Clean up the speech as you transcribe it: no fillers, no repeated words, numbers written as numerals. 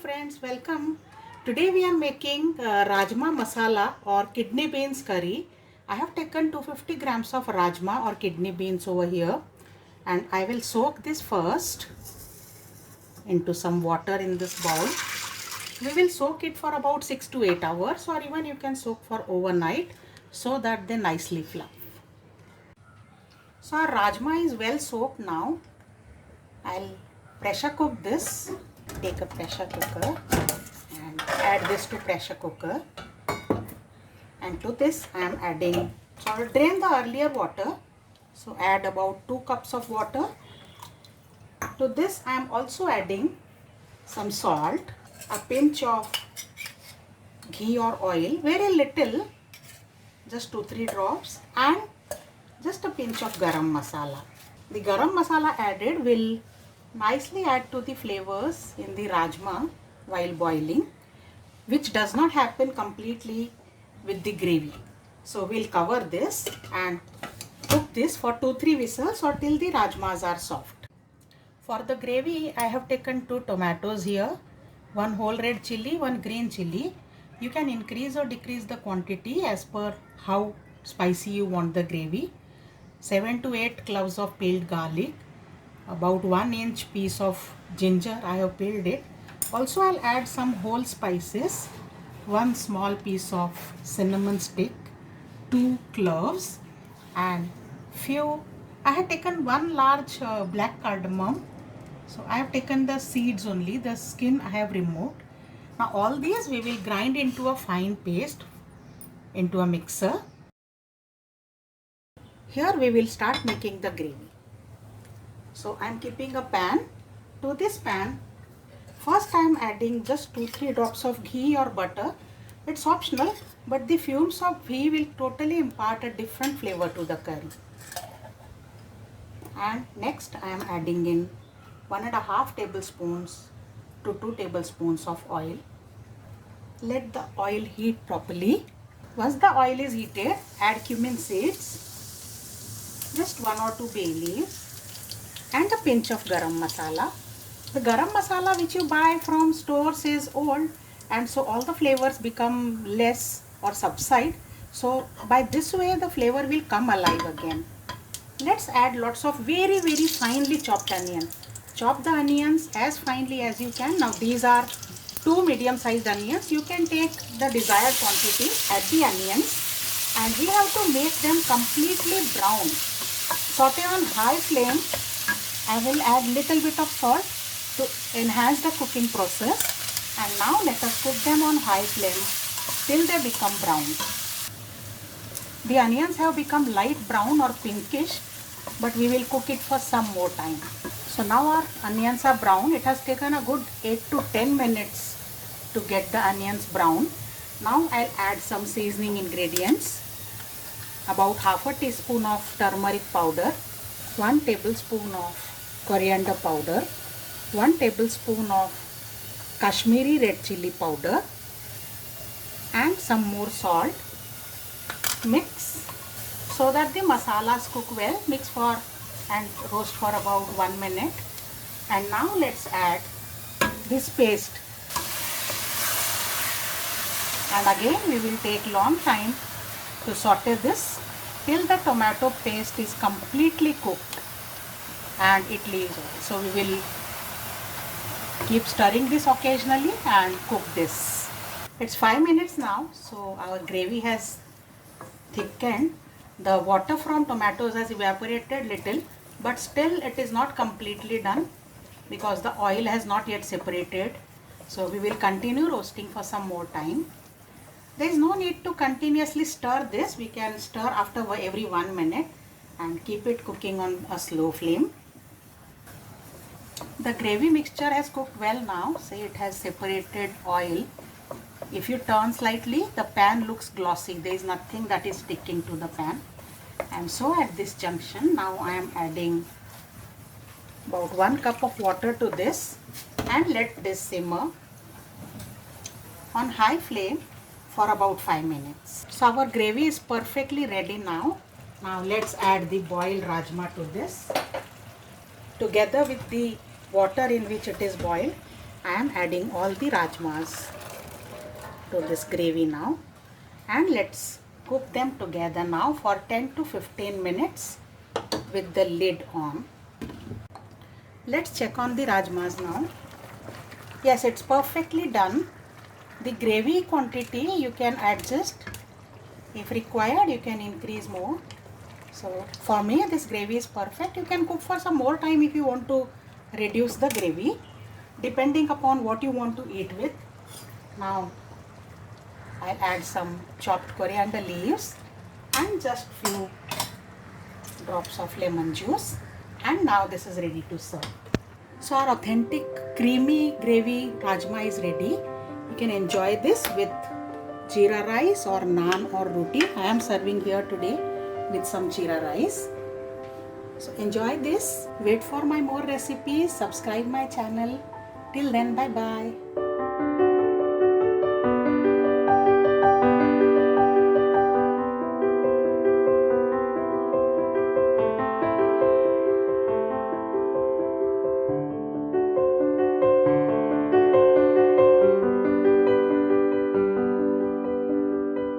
friends, welcome. Today we are making rajma masala or kidney beans curry. I have taken 250 grams of rajma or kidney beans over here, and I will soak this first into some water in this bowl. We will soak it for about 6 to 8 hours, or even you can soak for overnight so that they nicely fluff. So our rajma is well soaked now. I'll pressure cook this. Take a pressure cooker and add this to pressure cooker, and to this I am adding, so I will drain the earlier water, so add about 2 cups of water. To this I am also adding some salt, a pinch of ghee or oil, very little, just 2-3 drops, and just a pinch of garam masala. The garam masala added will nicely add to the flavors in the rajma while boiling, which does not happen completely with the gravy. So we'll cover this and cook this for 2-3 whistles or till the rajmas are soft. For the gravy, I have taken 2 tomatoes here, 1 whole red chili, 1 green chili. You can increase or decrease the quantity as per how spicy you want the gravy. 7 to 8 cloves of peeled garlic, about 1-inch piece of ginger, I have peeled it. Also I'll add some whole spices, 1 small piece of cinnamon stick, 2 cloves, and few, I have taken 1 large black cardamom. So I have taken the seeds only, the skin I have removed. Now all these we will grind into a fine paste into a mixer. Here we will start making the gravy. So I am keeping a pan. To this pan, first I am adding just 2-3 drops of ghee or butter. It's optional, but the fumes of ghee will totally impart a different flavor to the curry. And next I am adding in 1.5 tablespoons to 2 tablespoons of oil. Let the oil heat properly. Once the oil is heated, add cumin seeds, just 1 or 2 bay leaves, and a pinch of garam masala. The garam masala which you buy from stores is old, and so all the flavors become less or subside. So by this way the flavor will come alive again. Let's add lots of very finely chopped onion. Chop the onions as finely as you can. Now these are 2 medium sized onions. You can take the desired quantity, add the onions, and we have to make them completely brown. Saute on high flame. I will add little bit of salt to enhance the cooking process, and now let us cook them on high flame till they become brown. The onions have become light brown or pinkish, but we will cook it for some more time. So now our onions are brown. It has taken a good 8 to 10 minutes to get the onions brown. Now I'll add some seasoning ingredients. About half a teaspoon of turmeric powder, 1 tablespoon of coriander powder, 1 tablespoon of Kashmiri red chili powder, and some more salt. Mix so that the masalas cook well. Mix for and roast for about 1 minute. And now let's add this paste. And again we will take long time to saute this till the tomato paste is completely cooked and it leaves oil. So we will keep stirring this occasionally and cook this. It's 5 minutes now, so our gravy has thickened. The water from tomatoes has evaporated little, but still it is not completely done because the oil has not yet separated. So we will continue roasting for some more time. There is no need to continuously stir this. We can stir after every 1 minute and keep it cooking on a slow flame. The gravy mixture has cooked well now. See, it has separated oil. If you turn slightly, the pan looks glossy. There is nothing that is sticking to the pan. And so at this junction, now I am adding about 1 cup of water to this and let this simmer on high flame for about 5 minutes. So our gravy is perfectly ready now. Now let's add the boiled rajma to this together with the water in which it is boiled. I am adding all the rajmas to this gravy now, and let's cook them together now for 10 to 15 minutes with the lid on. Let's check on the rajmas now. Yes, it's perfectly done. The gravy quantity you can adjust. If required, you can increase more. So for me, this gravy is perfect. You can cook for some more time if you want to reduce the gravy, depending upon what you want to eat with. Now I'll add some chopped coriander leaves and just few drops of lemon juice, and now this is ready to serve. So our authentic creamy gravy rajma is ready. You can enjoy this with jeera rice or naan or roti. I am serving here today with some jeera rice. So enjoy this. Wait for my more recipes. Subscribe my channel. Till then, bye bye.